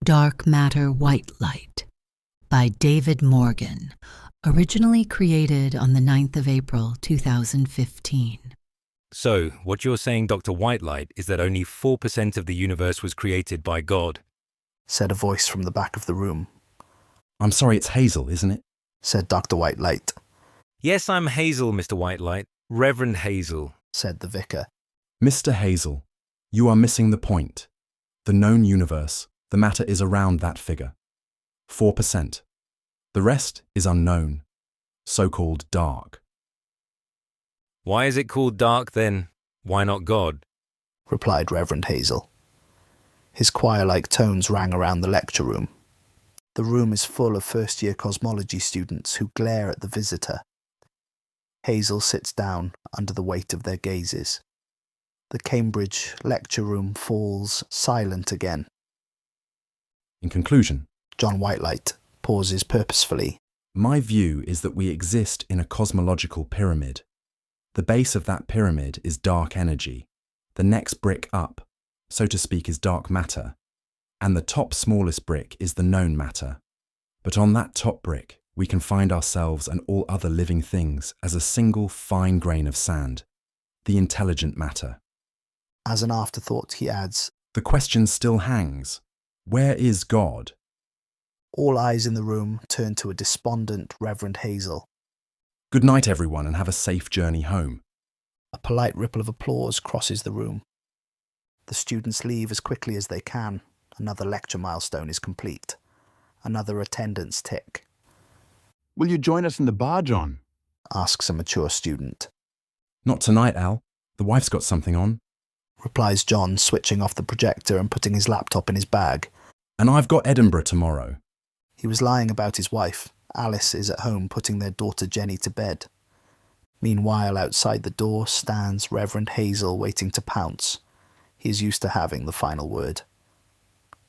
Dark Matter White Light by David Morgan, originally created on the 9th of April 2015. So, what you're saying, Dr. Whitelight, is that only 4% of the universe was created by God? Said a voice from the back of the room. I'm sorry, it's Hazel, isn't it? Said Dr. Whitelight. Yes, I'm Hazel, Mr. Whitelight. Reverend Hazel, said the vicar. Mr. Hazel, you are missing the point. The known universe, the matter is around that figure. 4%. The rest is unknown, so-called dark. Why is it called dark then? Why not God? Replied Reverend Hazel. His choir-like tones rang around the lecture room. The room is full of first-year cosmology students who glare at the visitor. Hazel sits down under the weight of their gazes. The Cambridge lecture room falls silent again. In conclusion, John Whitelight pauses purposefully. My view is that we exist in a cosmological pyramid. The base of that pyramid is dark energy. The next brick up, so to speak, is dark matter. And the top smallest brick is the known matter. But on that top brick, we can find ourselves and all other living things as a single fine grain of sand, the intelligent matter. As an afterthought, he adds, The question still hangs. Where is God? All eyes in the room turn to a despondent Reverend Hazel. Good night, everyone, and have a safe journey home. A polite ripple of applause crosses the room. The students leave as quickly as they can. Another lecture milestone is complete. Another attendance tick. Will you join us in the bar, John? Asks a mature student. Not tonight, Al. The wife's got something on. Replies John, switching off the projector and putting his laptop in his bag. And I've got Edinburgh tomorrow. He was lying about his wife. Alice is at home putting their daughter Jenny to bed. Meanwhile, outside the door stands Reverend Hazel waiting to pounce. He is used to having the final word.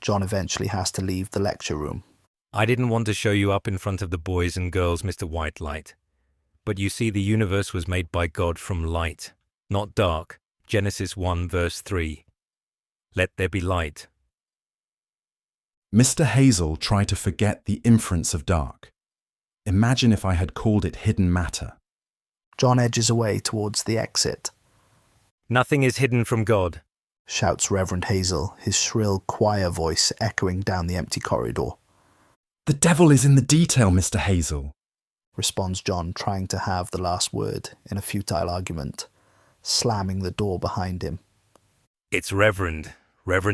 John eventually has to leave the lecture room. I didn't want to show you up in front of the boys and girls, Mr. Whitelight. But you see, the universe was made by God from light, not dark. Genesis 1 verse 3. Let there be light. Mr. Hazel tried to forget the inference of dark. Imagine if I had called it hidden matter. John edges away towards the exit. Nothing is hidden from God, shouts Reverend Hazel, his shrill choir voice echoing down the empty corridor. The devil is in the detail, Mr. Hazel, responds John, trying to have the last word in a futile argument, slamming the door behind him. It's Reverend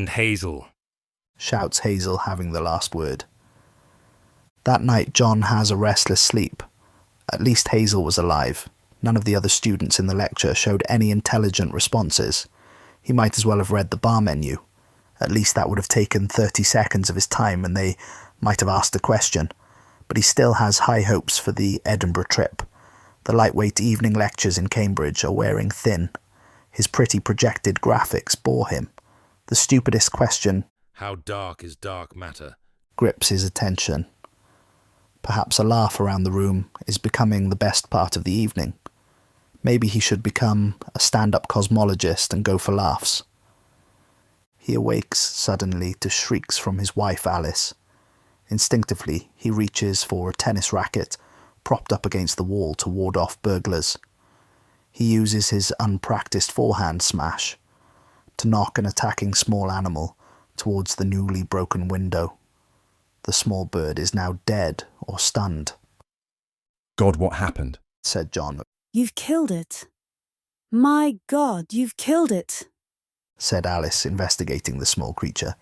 Hazel, shouts Hazel, having the last word. That night John has a restless sleep. At least Hazel was alive. None of the other students in the lecture showed any intelligent responses. He might as well have read the bar menu. At least that would have taken 30 seconds of his time and they might have asked a question. But he still has high hopes for the Edinburgh trip. The lightweight evening lectures in Cambridge are wearing thin. His pretty projected graphics bore him. The stupidest question, how dark is dark matter, grips his attention. Perhaps a laugh around the room is becoming the best part of the evening. Maybe he should become a stand-up cosmologist and go for laughs. He awakes suddenly to shrieks from his wife Alice. Instinctively, he reaches for a tennis racket propped up against the wall to ward off burglars. He uses his unpracticed forehand smash to knock an attacking small animal towards the newly broken window. The small bird is now dead or stunned. God, what happened? Said John. You've killed it. My God, you've killed it, said Alice, investigating the small creature.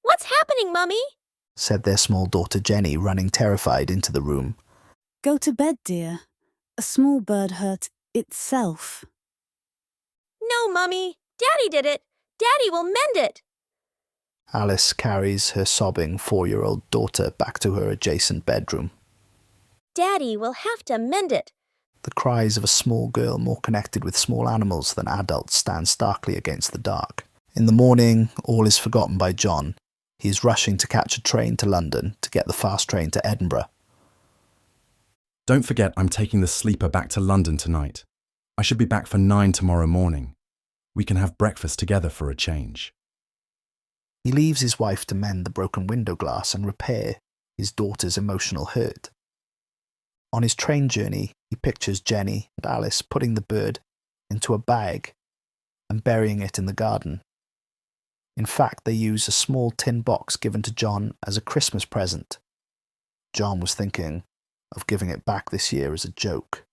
What's happening, Mummy? Said their small daughter Jenny, running terrified into the room. Go to bed, dear. A small bird hurt itself. No, Mummy. Daddy did it. Daddy will mend it. Alice carries her sobbing 4-year-old daughter back to her adjacent bedroom. Daddy will have to mend it. The cries of a small girl more connected with small animals than adults stand starkly against the dark. In the morning, all is forgotten by John. He is rushing to catch a train to London to get the fast train to Edinburgh. Don't forget I'm taking the sleeper back to London tonight. I should be back for 9 tomorrow morning. We can have breakfast together for a change. He leaves his wife to mend the broken window glass and repair his daughter's emotional hurt. On his train journey, he pictures Jenny and Alice putting the bird into a bag and burying it in the garden. In fact, they use a small tin box given to John as a Christmas present. John was thinking of giving it back this year as a joke.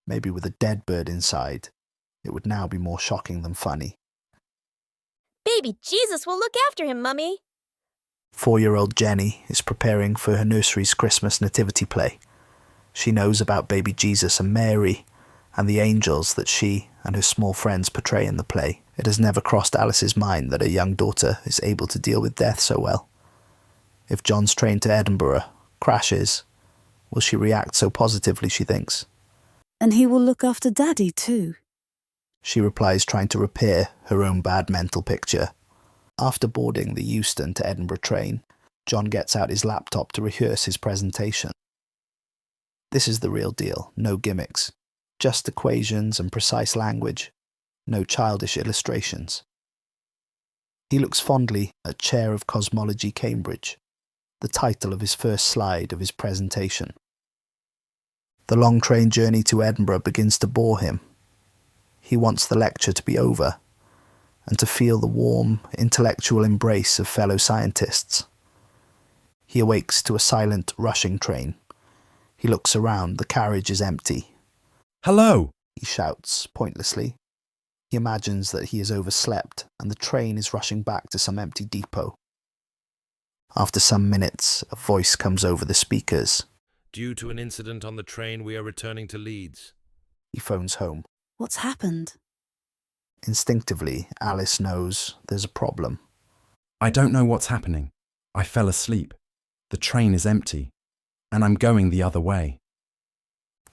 Maybe with a dead bird inside, it would now be more shocking than funny. Baby Jesus will look after him, Mummy. 4-year-old Jenny is preparing for her nursery's Christmas nativity play. She knows about baby Jesus and Mary and the angels that she and her small friends portray in the play. It has never crossed Alice's mind that her young daughter is able to deal with death so well. If John's train to Edinburgh crashes, will she react so positively, she thinks? And he will look after Daddy too. She replies, trying to repair her own bad mental picture. After boarding the Euston to Edinburgh train, John gets out his laptop to rehearse his presentation. This is the real deal, no gimmicks. Just equations and precise language. No childish illustrations. He looks fondly at Chair of Cosmology, Cambridge, the title of his first slide of his presentation. The long train journey to Edinburgh begins to bore him. He wants the lecture to be over and to feel the warm, intellectual embrace of fellow scientists. He awakes to a silent, rushing train. He looks around. The carriage is empty. Hello! He shouts pointlessly. He imagines that he has overslept and the train is rushing back to some empty depot. After some minutes, a voice comes over the speakers. Due to an incident on the train, we are returning to Leeds. He phones home. What's happened? Instinctively, Alice knows there's a problem. I don't know what's happening. I fell asleep. The train is empty, and I'm going the other way.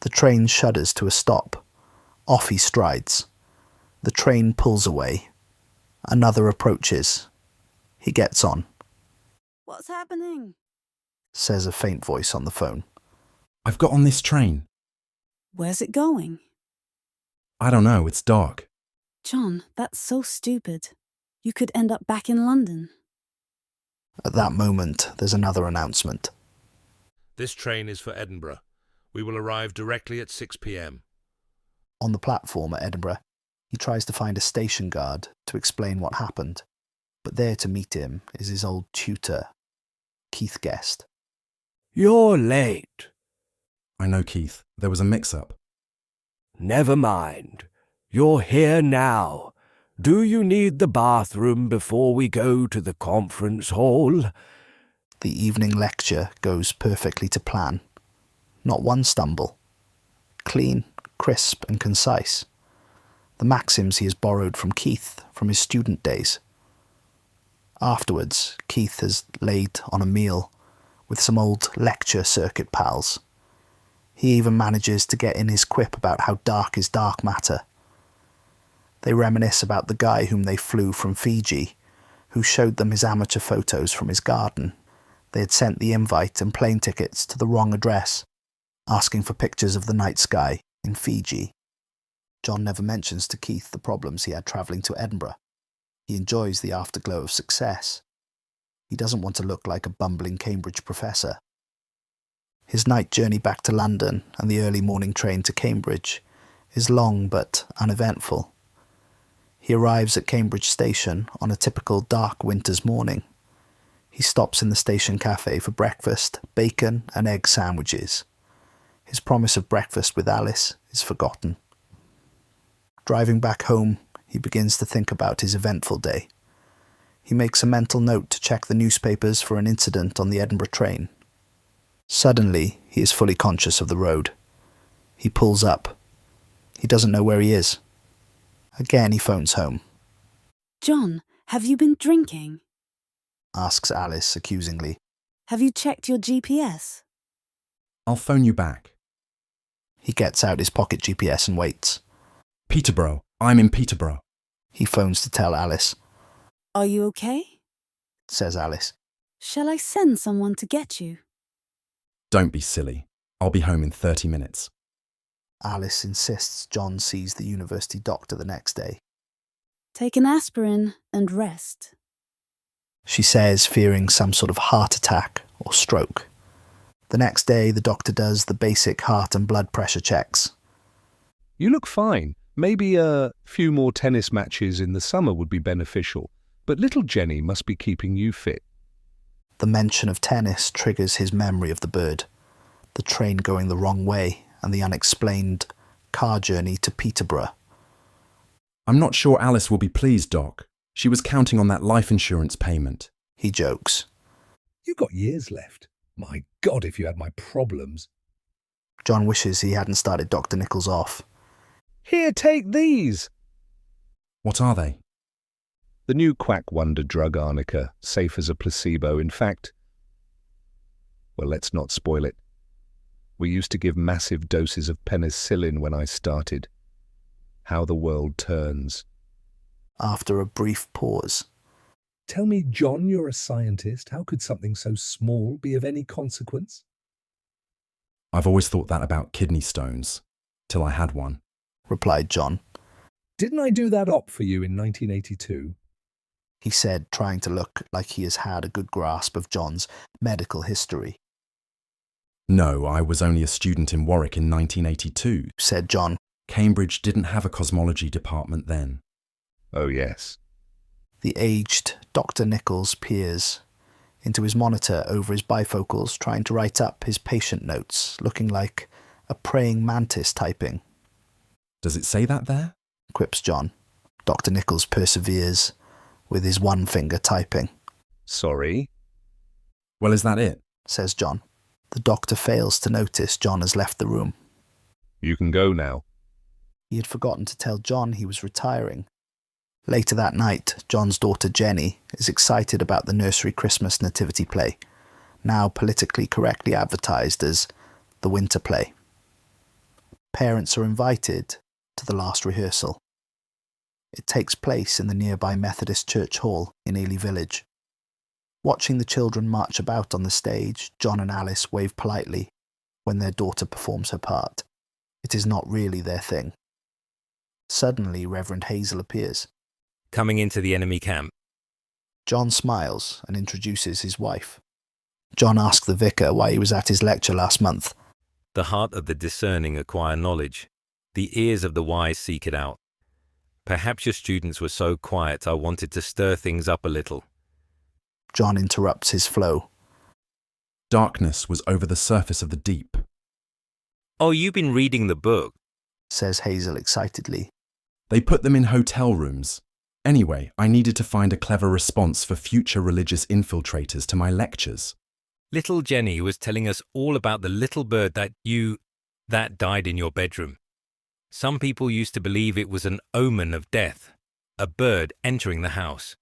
The train shudders to a stop. Off he strides. The train pulls away. Another approaches. He gets on. What's happening? Says a faint voice on the phone. I've got on this train. Where's it going? I don't know, it's dark. John, that's so stupid. You could end up back in London. At that moment, there's another announcement. This train is for Edinburgh. We will arrive directly at 6 p.m. On the platform at Edinburgh, he tries to find a station guard to explain what happened, but there to meet him is his old tutor, Keith Guest. You're late. I know, Keith. There was a mix-up. Never mind. You're here now. Do you need the bathroom before we go to the conference hall? The evening lecture goes perfectly to plan. Not one stumble. Clean, crisp and concise. The maxims he has borrowed from Keith from his student days. Afterwards, Keith has laid on a meal with some old lecture circuit pals. He even manages to get in his quip about how dark is dark matter. They reminisce about the guy whom they flew from Fiji, who showed them his amateur photos from his garden. They had sent the invite and plane tickets to the wrong address, asking for pictures of the night sky in Fiji. John never mentions to Keith the problems he had travelling to Edinburgh. He enjoys the afterglow of success. He doesn't want to look like a bumbling Cambridge professor. His night journey back to London and the early morning train to Cambridge is long but uneventful. He arrives at Cambridge Station on a typical dark winter's morning. He stops in the station cafe for breakfast, bacon and egg sandwiches. His promise of breakfast with Alice is forgotten. Driving back home, he begins to think about his eventful day. He makes a mental note to check the newspapers for an incident on the Edinburgh train. Suddenly, he is fully conscious of the road. He pulls up. He doesn't know where he is. Again, he phones home. John, have you been drinking? Asks Alice accusingly. Have you checked your GPS? I'll phone you back. He gets out his pocket GPS and waits. Peterborough. I'm in Peterborough. He phones to tell Alice. Are you okay? Says Alice. Shall I send someone to get you? Don't be silly. I'll be home in 30 minutes. Alice insists John sees the university doctor the next day. Take an aspirin and rest. she says, fearing some sort of heart attack or stroke. The next day, the doctor does the basic heart and blood pressure checks. You look fine. Maybe a few more tennis matches in the summer would be beneficial, but little Jenny must be keeping you fit. The mention of tennis triggers his memory of the bird, the train going the wrong way, and the unexplained car journey to Peterborough. I'm not sure Alice will be pleased, Doc. She was counting on that life insurance payment. He jokes. You've got years left. My God, if you had my problems. John wishes he hadn't started Dr. Nichols off. Here, take these. What are they? The new quack wonder drug, Arnica, safe as a placebo. In fact, well, let's not spoil it. We used to give massive doses of penicillin when I started. How the world turns. After a brief pause. Tell me, John, you're a scientist. How could something so small be of any consequence? I've always thought that about kidney stones, till I had one, Replied John. Didn't I do that op for you in 1982? He said, trying to look like he has had a good grasp of John's medical history. No, I was only a student in Warwick in 1982, Said John. Cambridge didn't have a cosmology department then. Oh, yes. The aged Dr. Nichols peers into his monitor over his bifocals, trying to write up his patient notes, looking like a praying mantis typing. Does it say that there? Quips John. Dr. Nichols perseveres, with his one finger typing. Sorry. Well, is that it? Says John. The doctor fails to notice John has left the room. You can go now. He had forgotten to tell John he was retiring. Later that night, John's daughter Jenny is excited about the nursery Christmas nativity play, now politically correctly advertised as the winter play. Parents are invited to the last rehearsal. It takes place in the nearby Methodist Church Hall in Ely Village. Watching the children march about on the stage, John and Alice wave politely when their daughter performs her part. It is not really their thing. Suddenly, Reverend Hazel appears. Coming into the enemy camp. John smiles and introduces his wife. John asks the vicar why he was at his lecture last month. The heart of the discerning acquire knowledge. The ears of the wise seek it out. Perhaps your students were so quiet I wanted to stir things up a little. John interrupts his flow. Darkness was over the surface of the deep. Oh, you've been reading the book, Says Hazel excitedly. They put them in hotel rooms. Anyway, I needed to find a clever response for future religious infiltrators to my lectures. Little Jenny was telling us all about the little bird that died in your bedroom. Some people used to believe it was an omen of death, a bird entering the house.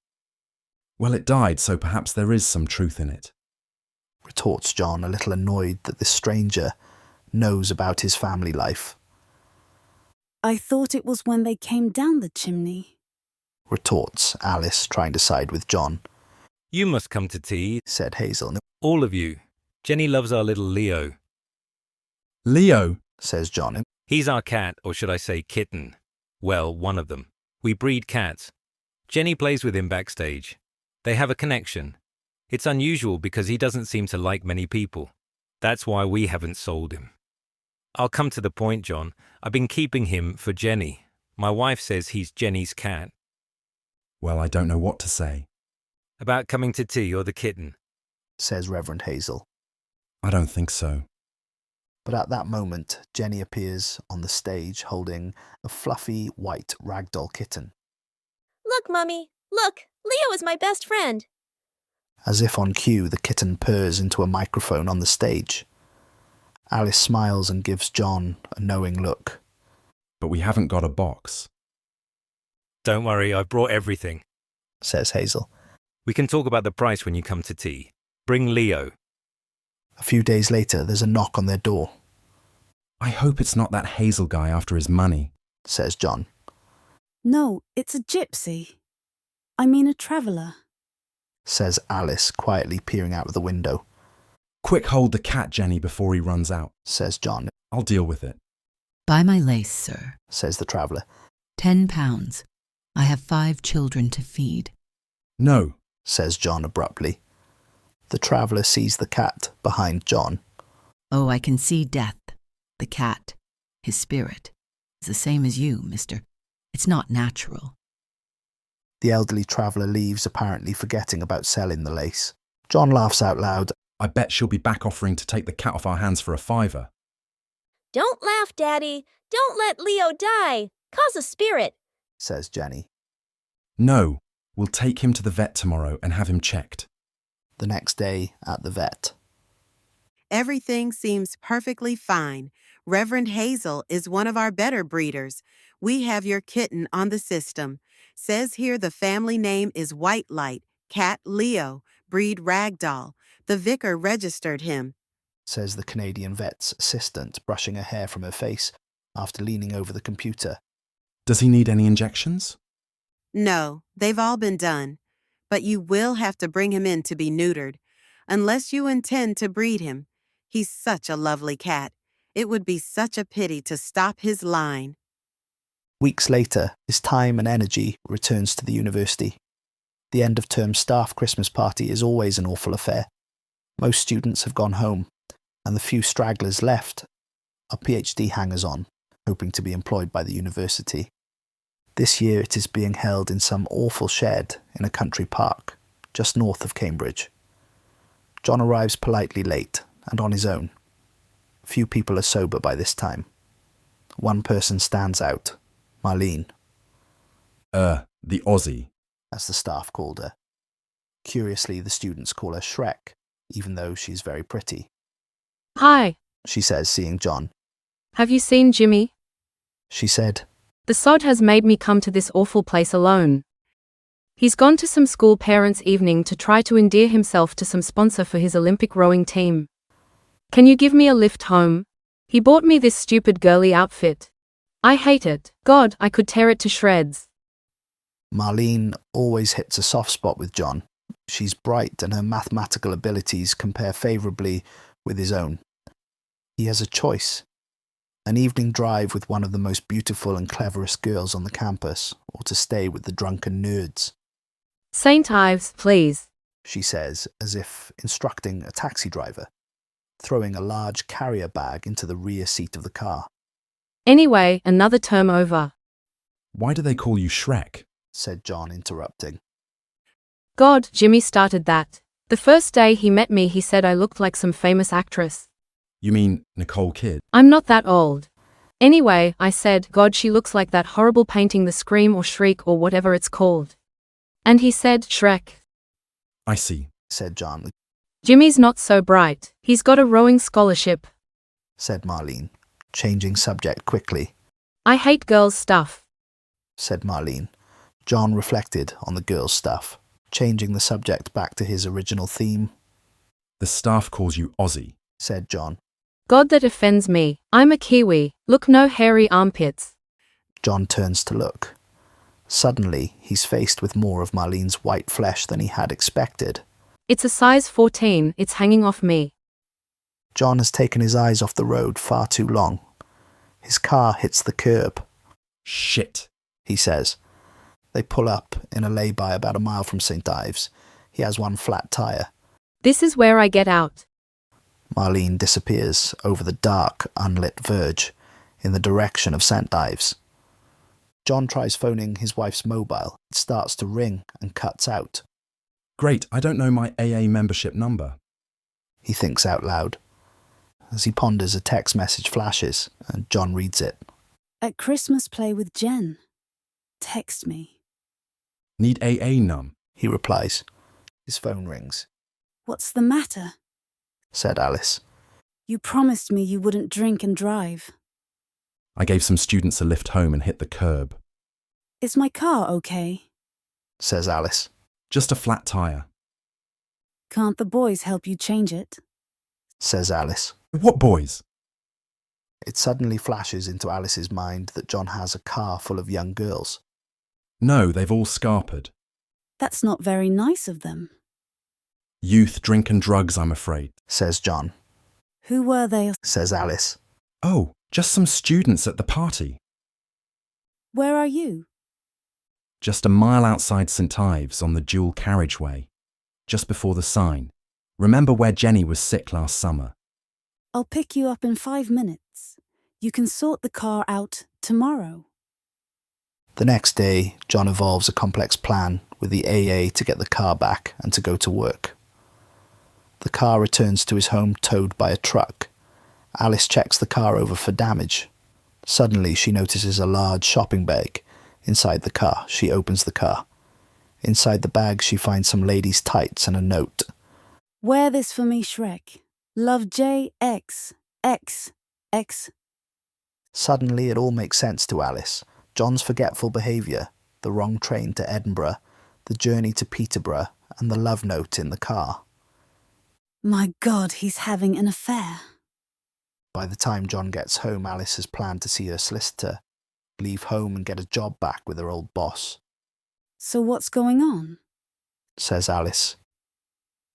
Well, it died, so perhaps there is some truth in it. Retorts John, a little annoyed that this stranger knows about his family life. I thought it was when they came down the chimney. Retorts Alice, trying to side with John. You must come to tea, Said Hazel. all of you. Jenny loves our little Leo. Leo! Says John. He's our cat, or should I say kitten. Well, one of them. We breed cats. Jenny plays with him backstage. They have a connection. It's unusual because he doesn't seem to like many people. That's why we haven't sold him. I'll come to the point, John. I've been keeping him for Jenny. My wife says he's Jenny's cat. Well, I don't know what to say. About coming to tea or the kitten? Says Reverend Hazel. I don't think so. But at that moment, Jenny appears on the stage holding a fluffy white ragdoll kitten. Look, Mummy. Look, Leo is my best friend. As if on cue, the kitten purrs into a microphone on the stage. Alice smiles and gives John a knowing look. But we haven't got a box. Don't worry, I've brought everything. Says Hazel. We can talk about the price when you come to tea. Bring Leo. A few days later, there's a knock on their door. I hope it's not that Hazel guy after his money. Says John. No, it's a gypsy. I mean a traveller. Says Alice, quietly peering out of the window. Quick, hold the cat, Jenny, before he runs out. Says John. I'll deal with it. Buy my lace, sir. Says the traveller. £10. I have 5 children to feed. No, says John abruptly. The traveller sees the cat behind John. Oh, I can see Death, the cat, his spirit. It's the same as you, mister. It's not natural. The elderly traveller leaves, apparently forgetting about selling the lace. John laughs out loud. I bet she'll be back offering to take the cat off our hands for a $5. Don't laugh, Daddy. Don't let Leo die. Cause a spirit, says Jenny. No, we'll take him to the vet tomorrow and have him checked. The next day at the vet. Everything seems perfectly fine. Reverend Hazel is one of our better breeders. We have your kitten on the system. Says here the family name is Whitelight, cat Leo, breed Ragdoll. The vicar registered him, says the Canadian vet's assistant, brushing her hair from her face after leaning over the computer. Does he need any injections? No, they've all been done. But you will have to bring him in to be neutered, unless you intend to breed him. He's such a lovely cat. It would be such a pity to stop his line. Weeks later, his time and energy returns to the university. The end-of-term staff Christmas party is always an awful affair. Most students have gone home, and the few stragglers left are PhD hangers-on, hoping to be employed by the university. This year it is being held in some awful shed in a country park, just north of Cambridge. John arrives politely late and on his own. Few people are sober by this time. One person stands out, Marlene. The Aussie. As the staff called her. Curiously, the students call her Shrek, even though she's very pretty. Hi. She says, seeing John. Have you seen Jimmy? She said. The sod has made me come to this awful place alone. He's gone to some school parents' evening to try to endear himself to some sponsor for his Olympic rowing team. Can you give me a lift home? He bought me this stupid girly outfit. I hate it. God, I could tear it to shreds. Marlene always hits a soft spot with John. She's bright and her mathematical abilities compare favourably with his own. He has a choice. An evening drive with one of the most beautiful and cleverest girls on the campus, or to stay with the drunken nerds. St. Ives, please, she says, as if instructing a taxi driver, throwing a large carrier bag into the rear seat of the car. Anyway, another term over. Why do they call you Shrek? Said John, interrupting. God, Jimmy started that. The first day he met me he said I looked like some famous actress. You mean Nicole Kidd? I'm not that old. Anyway, I said, God, she looks like that horrible painting The Scream or Shriek or whatever it's called. And he said, Shrek. I see, said John. Jimmy's not so bright. He's got a rowing scholarship, said Marlene, changing subject quickly. I hate girls' stuff, said Marlene. John reflected on the girls' stuff, changing the subject back to his original theme. The staff calls you Aussie, said John. God, that offends me. I'm a Kiwi. Look, no hairy armpits. John turns to look. Suddenly, he's faced with more of Marlene's white flesh than he had expected. It's a size 14. It's hanging off me. John has taken his eyes off the road far too long. His car hits the curb. Shit, he says. They pull up in a lay-by about a mile from St. Ives. He has one flat tyre. This is where I get out. Marlene disappears over the dark, unlit verge in the direction of St. Ives. John tries phoning his wife's mobile. It starts to ring and cuts out. Great, I don't know my AA membership number. He thinks out loud. As he ponders, a text message flashes, and John reads it. At Christmas play with Jen. Text me. Need AA num, he replies. His phone rings. What's the matter? Said Alice. You promised me you wouldn't drink and drive. I gave some students a lift home and hit the curb. Is my car okay? Says Alice. Just a flat tyre. Can't the boys help you change it? Says Alice. What boys? It suddenly flashes into Alice's mind that John has a car full of young girls. No, they've all scarpered. That's not very nice of them. Youth, drink and drugs, I'm afraid. Says John. Who were they? Says Alice. Oh, just some students at the party. Where are you? Just a mile outside St. Ives on the dual carriageway. just before the sign. Remember where Jenny was sick last summer? I'll pick you up in 5 minutes. You can sort the car out tomorrow. The next day, John evolves a complex plan with the AA to get the car back and to go to work. The car returns to his home towed by a truck. Alice checks the car over for damage. Suddenly, she notices a large shopping bag inside the car. She opens the car. Inside the bag, she finds some ladies' tights and a note. Wear this for me, Shrek. Love J, X, X, X. Suddenly, it all makes sense to Alice. John's forgetful behaviour, the wrong train to Edinburgh, the journey to Peterborough, and the love note in the car. My God, he's having an affair. By the time John gets home, Alice has planned to see her solicitor, leave home and get a job back with her old boss. So what's going on? Says Alice.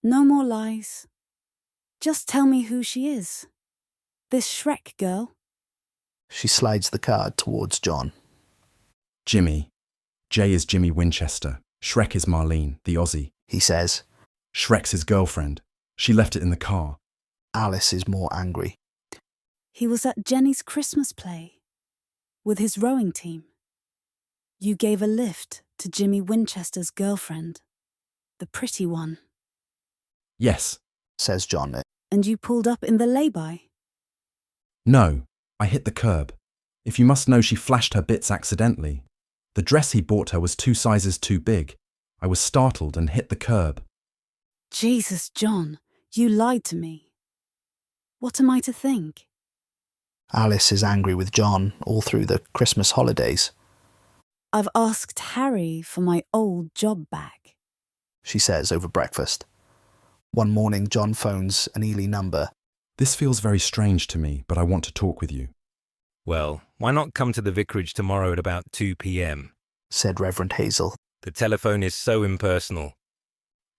No more lies. Just tell me who she is. This Shrek girl. She slides the card towards John. Jimmy. Jay is Jimmy Winchester. Shrek is Marlene, the Aussie. He says. Shrek's his girlfriend. She left it in the car. Alice is more angry. He was at Jenny's Christmas play with his rowing team. You gave a lift to Jimmy Winchester's girlfriend, the pretty one. Yes, says John. And you pulled up in the lay-by? No, I hit the curb. If you must know, she flashed her bits accidentally. The dress he bought her was 2 sizes too big. I was startled and hit the curb. Jesus, John, you lied to me. What am I to think? Alice is angry with John all through the Christmas holidays. I've asked Harry for my old job back, she says over breakfast. One morning, John phones an Ely number. This feels very strange to me, but I want to talk with you. Well, why not come to the vicarage tomorrow at about 2 p.m? Said Reverend Hazel. The telephone is so impersonal.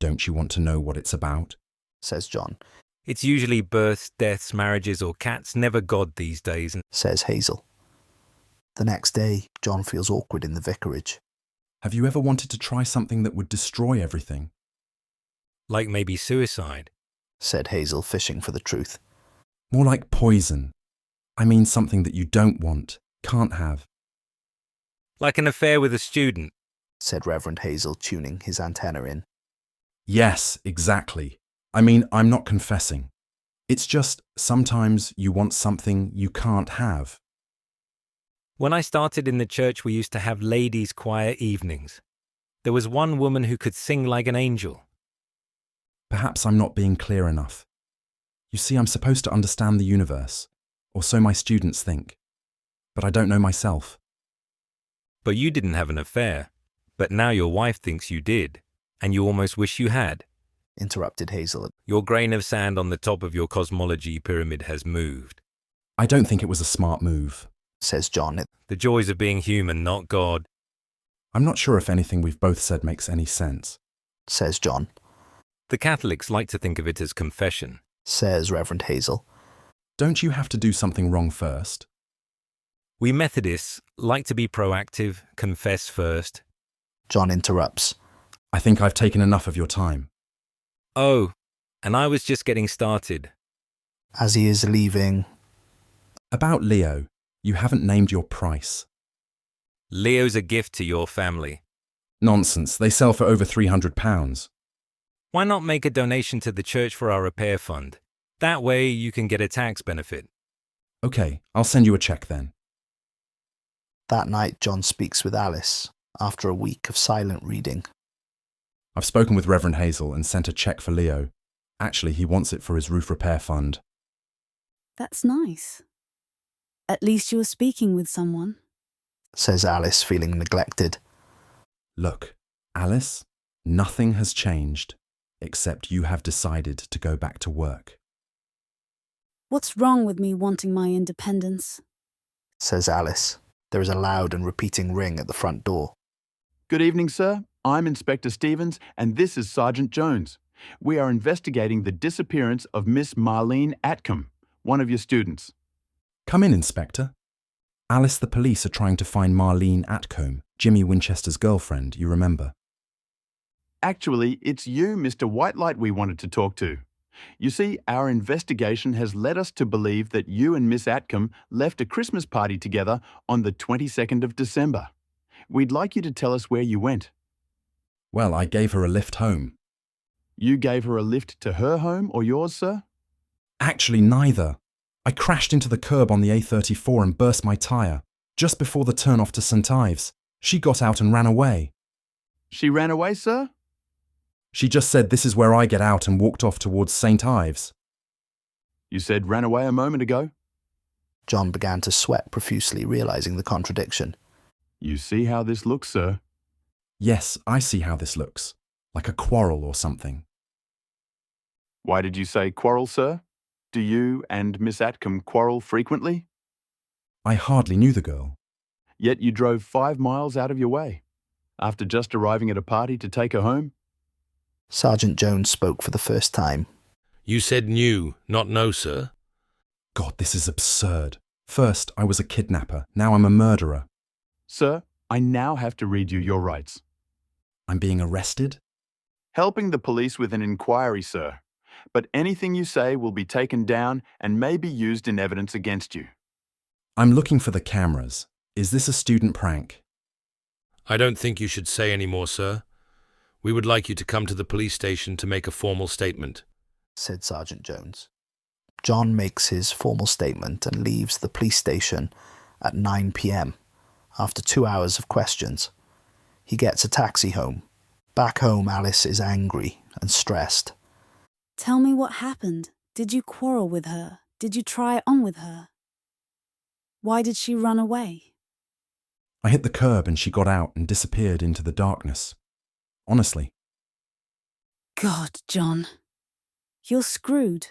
Don't you want to know what it's about? Says John. It's usually births, deaths, marriages, or cats, never God these days, says Hazel. The next day, John feels awkward in the vicarage. Have you ever wanted to try something that would destroy everything? Like maybe suicide, said Hazel, fishing for the truth. More like poison. I mean something that you don't want, can't have. Like an affair with a student, said Reverend Hazel, tuning his antenna in. Yes, exactly. I mean, I'm not confessing. It's just sometimes you want something you can't have. When I started in the church, we used to have ladies' choir evenings. There was one woman who could sing like an angel. Perhaps I'm not being clear enough. You see, I'm supposed to understand the universe, or so my students think. But I don't know myself. But you didn't have an affair. But now your wife thinks you did, and you almost wish you had. Interrupted Hazel. Your grain of sand on the top of your cosmology pyramid has moved. I don't think it was a smart move, says John. The joys of being human, not God. I'm not sure if anything we've both said makes any sense, says John. The Catholics like to think of it as confession, says Reverend Hazel. Don't you have to do something wrong first? We Methodists like to be proactive, confess first. John interrupts. I think I've taken enough of your time. Oh, and I was just getting started. As he is leaving. About Leo, you haven't named your price. Leo's a gift to your family. Nonsense, they sell for over £300. Why not make a donation to the church for our repair fund? That way you can get a tax benefit. Okay, I'll send you a check then. That night, John speaks with Alice after a week of silent reading. I've spoken with Reverend Hazel and sent a check for Leo. Actually, he wants it for his roof repair fund. That's nice. At least you were speaking with someone, says Alice, feeling neglected. Look, Alice, nothing has changed, except you have decided to go back to work. What's wrong with me wanting my independence? Says Alice. There is a loud and repeating ring at the front door. Good evening, sir. I'm Inspector Stevens, and this is Sergeant Jones. We are investigating the disappearance of Miss Marlene Atcombe, one of your students. Come in, Inspector. Alice, the police are trying to find Marlene Atcombe, Jimmy Winchester's girlfriend, you remember. Actually, it's you, Mr. Whitelight, we wanted to talk to. You see, our investigation has led us to believe that you and Miss Atcombe left a Christmas party together on the 22nd of December. We'd like you to tell us where you went. Well, I gave her a lift home. You gave her a lift to her home or yours, sir? Actually, neither. I crashed into the curb on the A34 and burst my tyre, just before the turn off to St. Ives. She got out and ran away. She ran away, sir? She just said this is where I get out and walked off towards St. Ives. You said ran away a moment ago. John began to sweat profusely, realizing the contradiction. You see how this looks, sir? Yes, I see how this looks. Like a quarrel or something. Why did you say quarrel, sir? Do you and Miss Atcombe quarrel frequently? I hardly knew the girl. Yet you drove 5 miles out of your way, after just arriving at a party to take her home? Sergeant Jones spoke for the first time. You said knew, not know, sir. God, this is absurd. First, I was a kidnapper. Now I'm a murderer. Sir, I now have to read you your rights. I'm being arrested? Helping the police with an inquiry, sir. But anything you say will be taken down and may be used in evidence against you. I'm looking for the cameras. Is this a student prank? I don't think you should say any more, sir. We would like you to come to the police station to make a formal statement, said Sergeant Jones. John makes his formal statement and leaves the police station at 9 p.m. after 2 hours of questions. He gets a taxi home. Back home, Alice is angry and stressed. Tell me what happened. Did you quarrel with her? Did you try it on with her? Why did she run away? I hit the curb and she got out and disappeared into the darkness. Honestly. God, John. You're screwed.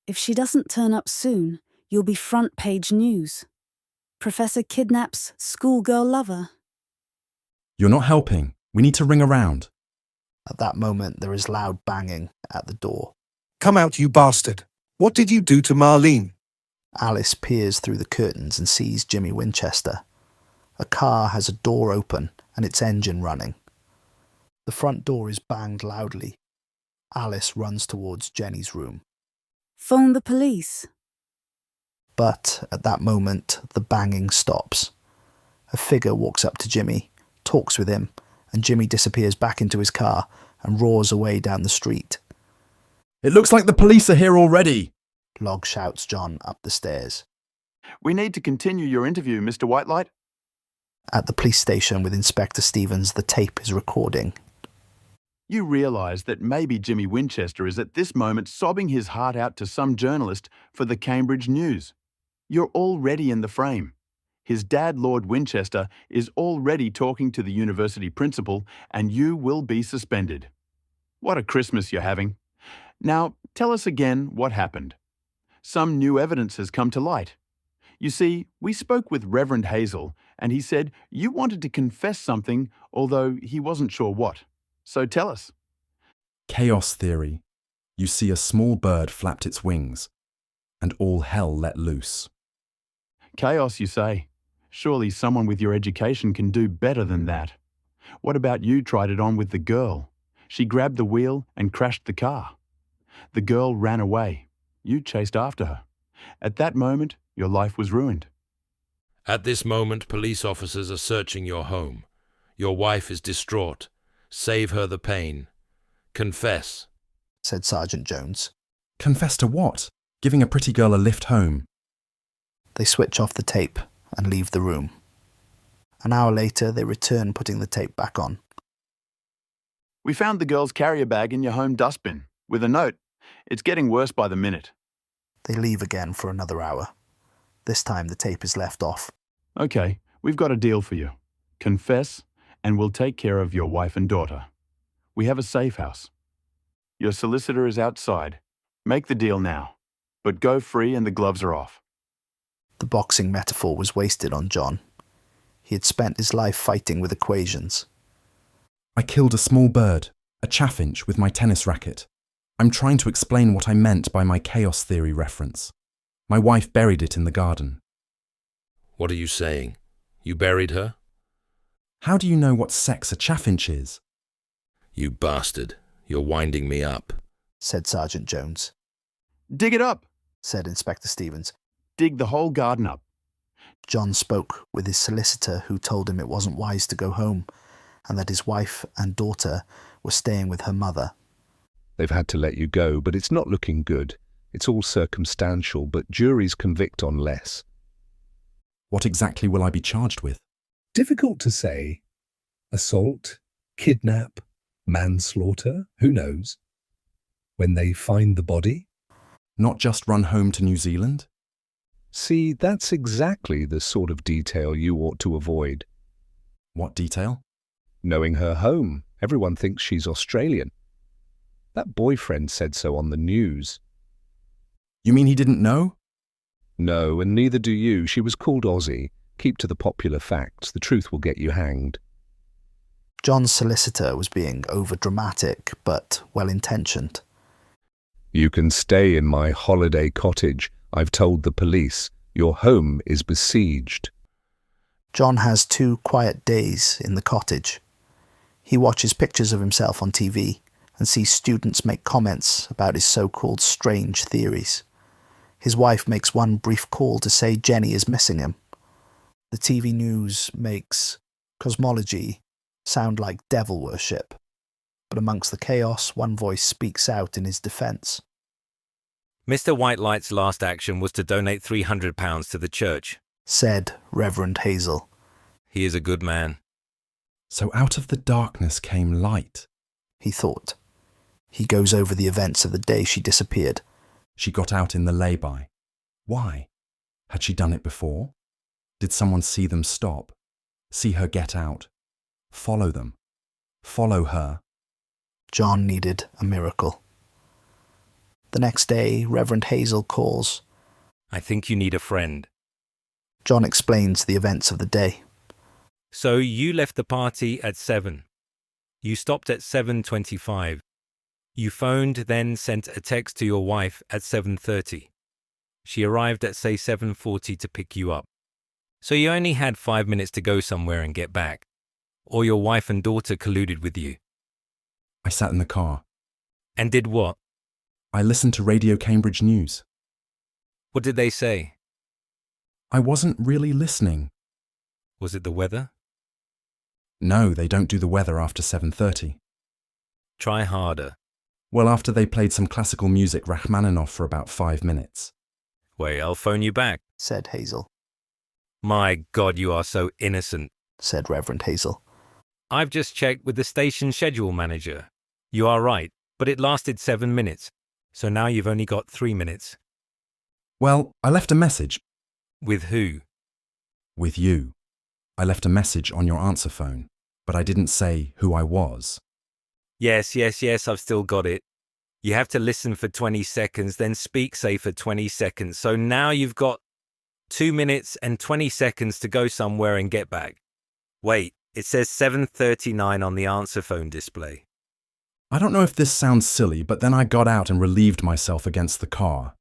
If she doesn't turn up soon, you'll be front page news. Professor kidnaps schoolgirl lover. You're not helping. We need to ring around. At that moment, there is loud banging at the door. Come out, you bastard. What did you do to Marlene? Alice peers through the curtains and sees Jimmy Winchester. A car has a door open and its engine running. The front door is banged loudly. Alice runs towards Jenny's room. Phone the police. But at that moment, the banging stops. A figure walks up to Jimmy, talks with him, and Jimmy disappears back into his car and roars away down the street. It looks like the police are here already, Log shouts John up the stairs. We need to continue your interview, Mr. Whitelight. At the police station with Inspector Stevens, the tape is recording. You realise that maybe Jimmy Winchester is at this moment sobbing his heart out to some journalist for the Cambridge News. You're already in the frame. His dad, Lord Winchester, is already talking to the university principal, and you will be suspended. What a Christmas you're having. Now, tell us again what happened. Some new evidence has come to light. You see, we spoke with Reverend Hazel, and he said you wanted to confess something, although he wasn't sure what. So tell us. Chaos theory. You see a small bird flapped its wings, and all hell let loose. Chaos, you say? Surely someone with your education can do better than that. What about you tried it on with the girl? She grabbed the wheel and crashed the car. The girl ran away. You chased after her. At that moment, your life was ruined. At this moment, police officers are searching your home. Your wife is distraught. Save her the pain. Confess, said Sergeant Jones. Confess to what? Giving a pretty girl a lift home. They switch off the tape and leave the room. An hour later, they return, putting the tape back on. We found the girl's carrier bag in your home dustbin, with a note. It's getting worse by the minute. They leave again for another hour. This time the tape is left off. Okay, we've got a deal for you. Confess, and we'll take care of your wife and daughter. We have a safe house. Your solicitor is outside. Make the deal now. But go free and the gloves are off. The boxing metaphor was wasted on John. He had spent his life fighting with equations. I killed a small bird, a chaffinch, with my tennis racket. I'm trying to explain what I meant by my chaos theory reference. My wife buried it in the garden. what are you saying? You buried her? How do you know what sex a chaffinch is? You bastard. You're winding me up, said Sergeant Jones. Dig it up, said Inspector Stevens. dig the whole garden up. John spoke with his solicitor, who told him it wasn't wise to go home and that his wife and daughter were staying with her mother. They've had to let you go, but it's not looking good. It's all circumstantial, but juries convict on less. What exactly will I be charged with? Difficult to say. Assault, kidnap, manslaughter, who knows? When they find the body? Not just run home to New Zealand? See, that's exactly the sort of detail you ought to avoid. What detail? Knowing her home. Everyone thinks she's Australian. That boyfriend said so on the news. You mean he didn't know? No, and neither do you. She was called Aussie. Keep to the popular facts. The truth will get you hanged. John's solicitor was being over-dramatic, but well-intentioned. You can stay in my holiday cottage. I've told the police. Your home is besieged. John has 2 quiet days in the cottage. He watches pictures of himself on TV and sees students make comments about his so-called strange theories. His wife makes one brief call to say Jenny is missing him. The TV news makes cosmology sound like devil worship, but amongst the chaos, one voice speaks out in his defence. Mr. Whitelight's last action was to donate £300 to the church, said Reverend Hazel. He is a good man. So out of the darkness came light, he thought. He goes over the events of the day she disappeared. She got out in the lay-by. Why? Had she done it before? Did someone see them stop? See her get out? Follow them? Follow her? John needed a miracle. The next day, Reverend Hazel calls. I think you need a friend. John explains the events of the day. So you left the party at 7. You stopped at 7:25. You phoned, then sent a text to your wife at 7:30. She arrived at, say, 7:40 to pick you up. So you only had 5 minutes to go somewhere and get back. Or your wife and daughter colluded with you. I sat in the car. And did what? I listened to Radio Cambridge News. What did they say? I wasn't really listening. Was it the weather? No, they don't do the weather after 7:30. Try harder. Well, after they played some classical music Rachmaninoff for about 5 minutes. Wait, I'll phone you back, said Hazel. My God, you are so innocent, said Reverend Hazel. I've just checked with the station schedule manager. You are right, but it lasted 7 minutes. So now you've only got 3 minutes. Well, I left a message. With who? With you. I left a message on your answer phone, but I didn't say who I was. Yes, I've still got it. You have to listen for 20 seconds, then speak, say, for 20 seconds. So now you've got 2 minutes and 20 seconds to go somewhere and get back. Wait, it says 7:39 on the answer phone display. I don't know if this sounds silly, but then I got out and relieved myself against the car.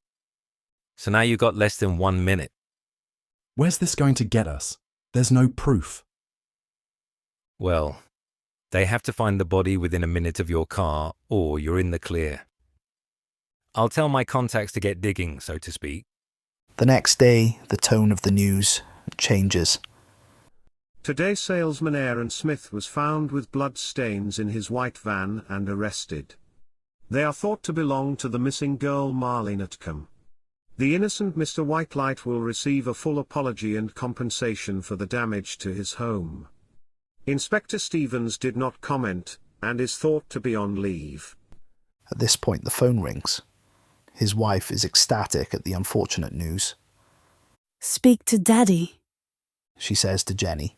So now you've got less than 1 minute. Where's this going to get us? There's no proof. Well, they have to find the body within a minute of your car, or you're in the clear. I'll tell my contacts to get digging, so to speak. The next day, the tone of the news changes. Today, salesman Aaron Smith was found with blood stains in his white van and arrested. They are thought to belong to the missing girl Marlene Atcombe. The innocent Mr. Whitelight will receive a full apology and compensation for the damage to his home. Inspector Stevens did not comment, and is thought to be on leave. At this point, the phone rings. His wife is ecstatic at the unfortunate news. Speak to Daddy, she says to Jenny.